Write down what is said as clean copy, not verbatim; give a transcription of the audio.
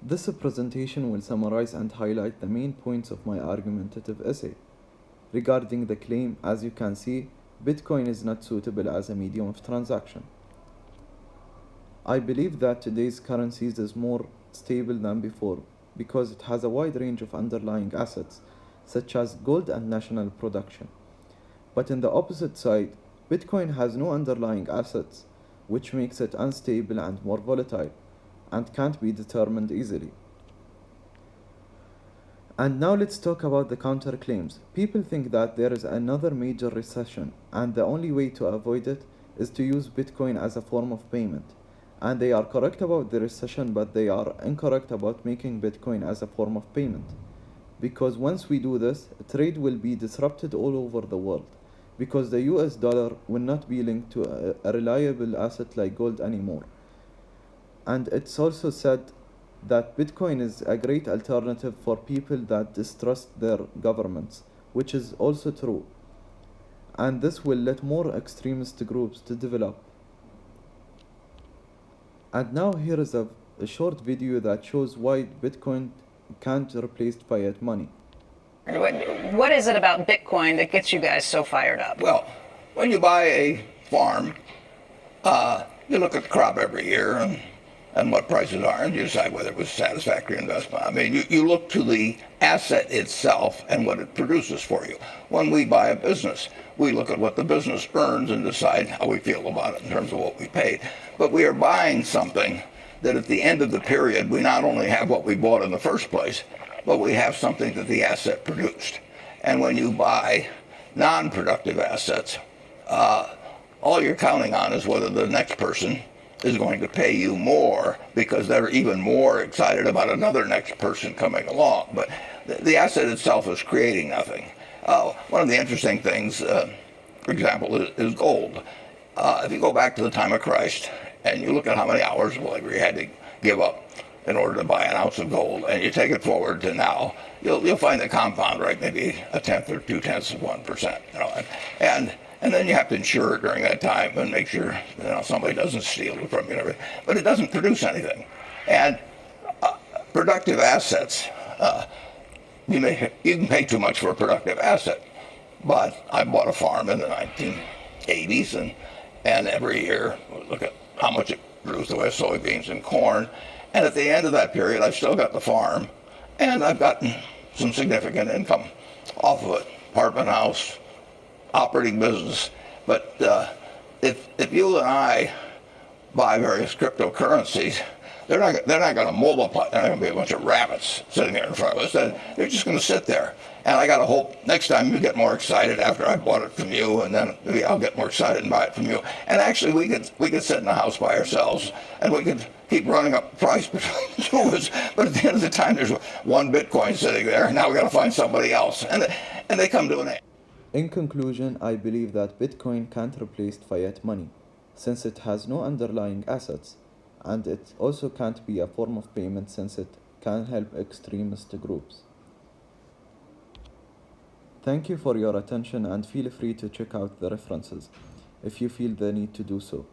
This presentation will summarize and highlight the main points of my argumentative essay. Regarding the claim, as you can see, Bitcoin is not suitable as a medium of transaction. I believe that today's currencies is more stable than before because it has a wide range of underlying assets, such as gold and national production. But in the opposite side, Bitcoin has no underlying assets, which makes it unstable and more volatile, and can't be determined easily. And now let's talk about the counterclaims. People think that there is another major recession, and the only way to avoid it is to use Bitcoin as a form of payment. And they are correct about the recession, but they are incorrect about making Bitcoin as a form of payment. Because once we do this, trade will be disrupted all over the world, because the US dollar will not be linked to a reliable asset like gold anymore. And it's also said that Bitcoin is a great alternative for people that distrust their governments, which is also true. And this will let more extremist groups to develop. And now here is a short video that shows why Bitcoin can't replace fiat money. What is it about Bitcoin that gets you guys so fired up? Well, when you buy a farm, you look at the crop every year and what prices are, and you decide whether it was a satisfactory investment. I mean, you look to the asset itself and what it produces for you. When we buy a business, we look at what the business earns and decide how we feel about it in terms of what we paid. But we are buying something that at the end of the period, we not only have what we bought in the first place, but we have something that the asset produced. And when you buy non-productive assets, all you're counting on is whether the next person is going to pay you more because they're even more excited about another next person coming along. But the asset itself is creating nothing. One of the interesting things, for example, is gold. If you go back to the time of Christ and you look at how many hours of labor you had to give up in order to buy an ounce of gold, and you take it forward to now, you'll find the compound rate maybe 1/10 or 0.2%. And then you have to insure it during that time and make sure somebody doesn't steal it from you and everything. But it doesn't produce anything. And productive assets, you can pay too much for a productive asset. But I bought a farm in the 1980s, and every year look at how much it produced with soybeans and corn. And at the end of that period, I've still got the farm, and I've gotten some significant income off of it. Apartment house, operating business. But if you and I buy various cryptocurrencies, they're not going to multiply. They're not going to be a bunch of rabbits sitting there in front of us. They're just going to sit there. And I got to hope next time you get more excited after I bought it from you, and then maybe I'll get more excited and buy it from you. And actually, we could sit in the house by ourselves, and we could keep running up the price between the two of us. But at the end of the time, there's one Bitcoin sitting there, and now we got to find somebody else, and they come to an end. In conclusion, I believe that Bitcoin can't replace fiat money, since it has no underlying assets, and it also can't be a form of payment since it can help extremist groups. Thank you for your attention, and feel free to check out the references if you feel the need to do so.